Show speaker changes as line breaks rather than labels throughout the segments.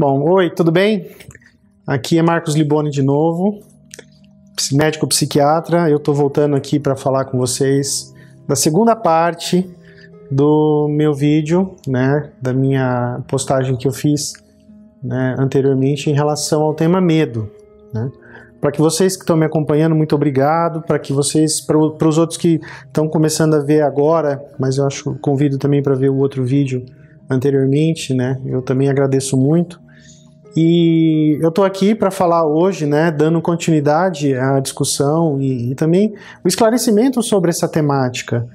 Bom, oi, tudo bem? Aqui é Marcos Liboni de novo, médico psiquiatra. Eu estou voltando aqui para falar com vocês da segunda parte do meu vídeo, né, da minha postagem que eu fiz, né, anteriormente em relação ao tema medo, né? Para que vocês que estão me acompanhando, muito obrigado. Para que vocês, para os outros que estão começando a ver agora, mas eu convido também para ver o outro vídeo anteriormente, né? Eu também agradeço muito. E eu estou aqui para falar hoje, né, dando continuidade à discussão e também o esclarecimento sobre essa temática,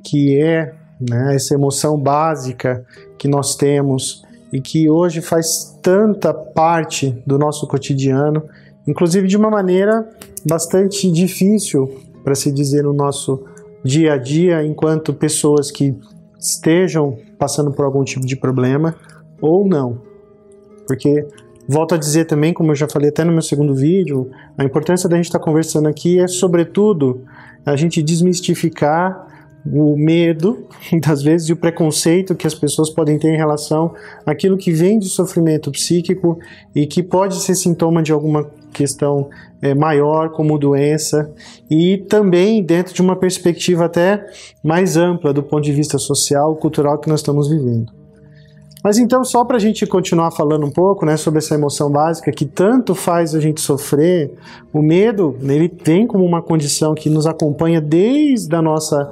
que é, né, essa emoção básica que nós temos e que hoje faz tanta parte do nosso cotidiano, inclusive de uma maneira bastante difícil, para se dizer, no nosso dia a dia, enquanto pessoas que estejam passando por algum tipo de problema ou não. Porque, volto a dizer também, como eu já falei até no meu segundo vídeo, a importância da gente estar conversando aqui é, sobretudo, a gente desmistificar o medo, muitas vezes, e o preconceito que as pessoas podem ter em relação àquilo que vem de sofrimento psíquico e que pode ser sintoma de alguma questão maior, como doença, e também dentro de uma perspectiva até mais ampla do ponto de vista social, cultural que nós estamos vivendo. Mas então, só para a gente continuar falando um pouco, né, sobre essa emoção básica que tanto faz a gente sofrer, o medo, ele vem como uma condição que nos acompanha desde a nossa,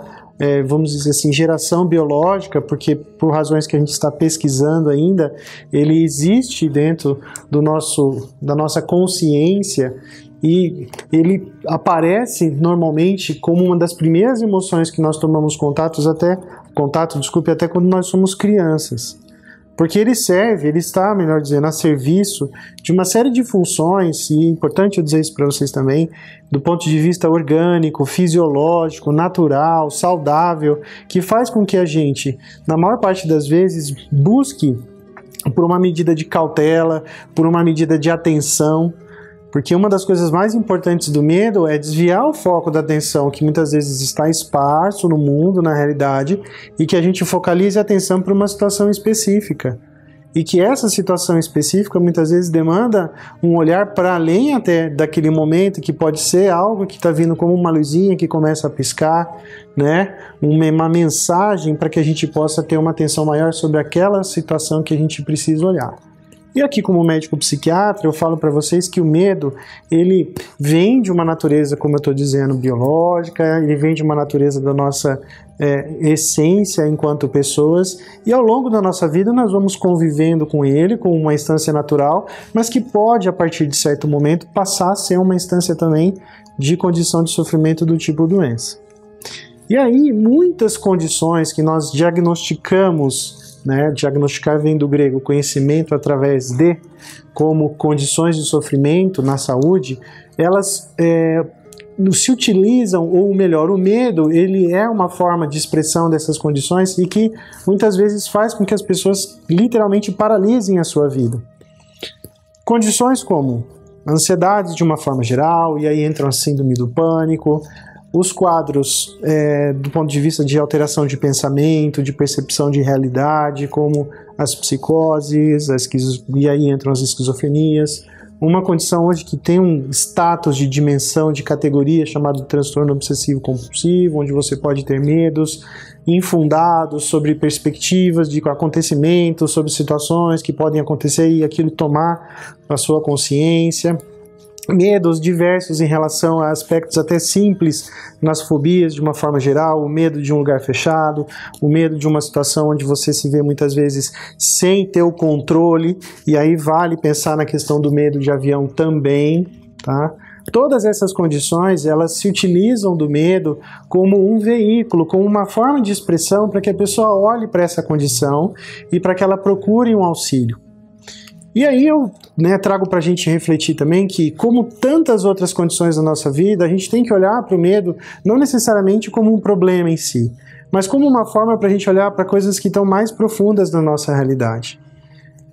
vamos dizer assim, geração biológica, porque por razões que a gente está pesquisando ainda, ele existe dentro da nossa consciência e ele aparece normalmente como uma das primeiras emoções que nós tomamos contato, até quando nós somos crianças. Porque ele está, melhor dizendo, a serviço de uma série de funções, e é importante eu dizer isso para vocês também, do ponto de vista orgânico, fisiológico, natural, saudável, que faz com que a gente, na maior parte das vezes, busque por uma medida de cautela, por uma medida de atenção, porque uma das coisas mais importantes do medo é desviar o foco da atenção, que muitas vezes está esparso no mundo, na realidade, e que a gente focalize a atenção para uma situação específica. E que essa situação específica muitas vezes demanda um olhar para além até daquele momento, que pode ser algo que está vindo como uma luzinha que começa a piscar, né? Uma mensagem para que a gente possa ter uma atenção maior sobre aquela situação que a gente precisa olhar. E aqui, como médico psiquiatra, eu falo para vocês que o medo, ele vem de uma natureza, como eu estou dizendo, biológica, ele vem de uma natureza da nossa essência enquanto pessoas, e ao longo da nossa vida nós vamos convivendo com ele, com uma instância natural, mas que pode, a partir de certo momento, passar a ser uma instância também de condição de sofrimento do tipo doença. E aí, muitas condições que nós diagnosticamos, né, diagnosticar vem do grego conhecimento através de, como condições de sofrimento na saúde, elas se utilizam, ou melhor, o medo, ele é uma forma de expressão dessas condições e que muitas vezes faz com que as pessoas literalmente paralisem a sua vida. Condições como ansiedade de uma forma geral, e aí entra a síndrome do pânico, os quadros do ponto de vista de alteração de pensamento, de percepção de realidade, como as psicoses, e aí entram as esquizofrenias. Uma condição hoje que tem um status de dimensão, de categoria, chamado transtorno obsessivo-compulsivo, onde você pode ter medos infundados sobre perspectivas de acontecimentos, sobre situações que podem acontecer e aquilo tomar a sua consciência. Medos diversos em relação a aspectos até simples nas fobias de uma forma geral, o medo de um lugar fechado, o medo de uma situação onde você se vê muitas vezes sem ter o controle, e aí vale pensar na questão do medo de avião também, tá? Todas essas condições, elas se utilizam do medo como um veículo, como uma forma de expressão para que a pessoa olhe para essa condição e para que ela procure um auxílio. E aí eu trago para a gente refletir também que, como tantas outras condições da nossa vida, a gente tem que olhar para o medo não necessariamente como um problema em si, mas como uma forma para a gente olhar para coisas que estão mais profundas na nossa realidade.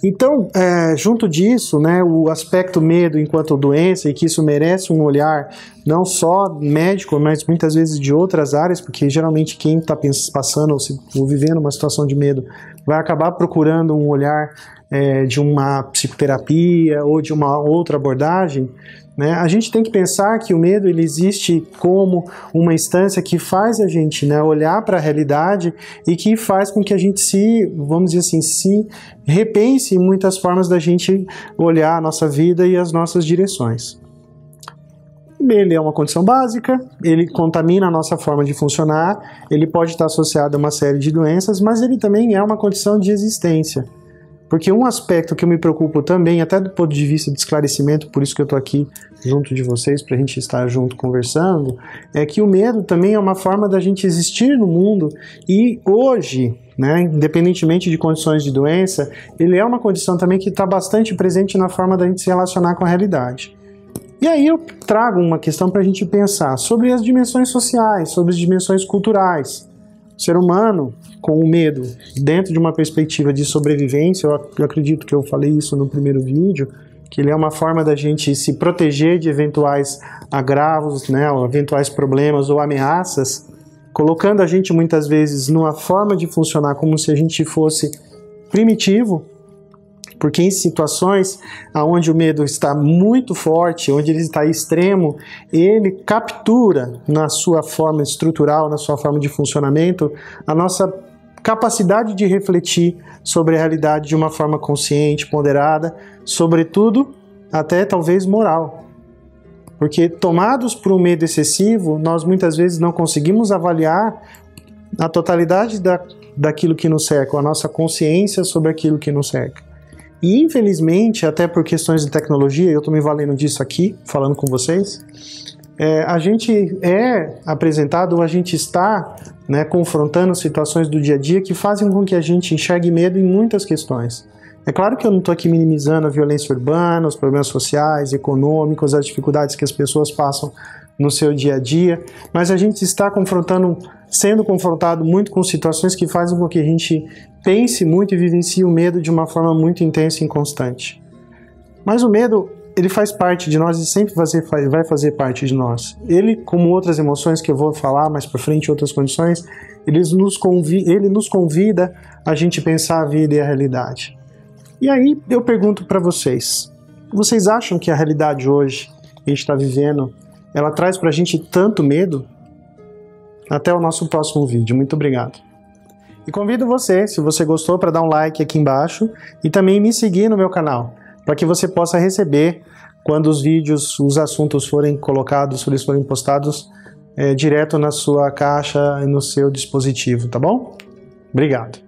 Então, junto disso, né, o aspecto medo enquanto doença, e que isso merece um olhar não só médico, mas muitas vezes de outras áreas, porque geralmente quem está passando ou vivendo uma situação de medo vai acabar procurando um olhar de uma psicoterapia ou de uma outra abordagem, né? A gente tem que pensar que o medo ele existe como uma instância que faz a gente, né, olhar para a realidade e que faz com que a gente vamos dizer assim, se repense em muitas formas da gente olhar a nossa vida e as nossas direções. Ele é uma condição básica, ele contamina a nossa forma de funcionar, ele pode estar associado a uma série de doenças, mas ele também é uma condição de existência. Porque um aspecto que eu me preocupo também, até do ponto de vista de esclarecimento, por isso que eu estou aqui junto de vocês, para a gente estar junto conversando, é que o medo também é uma forma da gente existir no mundo e hoje, né, independentemente de condições de doença, ele é uma condição também que está bastante presente na forma da gente se relacionar com a realidade. E aí eu trago uma questão para a gente pensar sobre as dimensões sociais, sobre as dimensões culturais. O ser humano, com o medo, dentro de uma perspectiva de sobrevivência, eu acredito que eu falei isso no primeiro vídeo, que ele é uma forma da gente se proteger de eventuais agravos, né, ou eventuais problemas ou ameaças, colocando a gente muitas vezes numa forma de funcionar como se a gente fosse primitivo, porque em situações onde o medo está muito forte, onde ele está extremo, ele captura na sua forma estrutural, na sua forma de funcionamento, a nossa capacidade de refletir sobre a realidade de uma forma consciente, ponderada, sobretudo até talvez moral. Porque tomados por um medo excessivo, nós muitas vezes não conseguimos avaliar a totalidade daquilo que nos cerca, a nossa consciência sobre aquilo que nos cerca. E infelizmente, até por questões de tecnologia, eu estou me valendo disso aqui, falando com vocês, a gente é apresentado, a gente está, né, confrontando situações do dia a dia que fazem com que a gente enxergue medo em muitas questões. É claro que eu não estou aqui minimizando a violência urbana, os problemas sociais, econômicos, as dificuldades que as pessoas passam no seu dia a dia, mas a gente está sendo confrontado muito com situações que fazem com que a gente pense muito e vivencie o medo de uma forma muito intensa e constante. Mas o medo, ele faz parte de nós e sempre vai fazer parte de nós. Ele, como outras emoções que eu vou falar mais para frente, outras condições, ele nos convida a gente pensar a vida e a realidade. E aí eu pergunto para vocês acham que a realidade hoje, que a gente está vivendo, ela traz para a gente tanto medo? Até o nosso próximo vídeo. Muito obrigado. E convido você, se você gostou, para dar um like aqui embaixo e também me seguir no meu canal, para que você possa receber quando os vídeos, os assuntos forem colocados, se eles forem postados direto na sua caixa e no seu dispositivo, tá bom? Obrigado.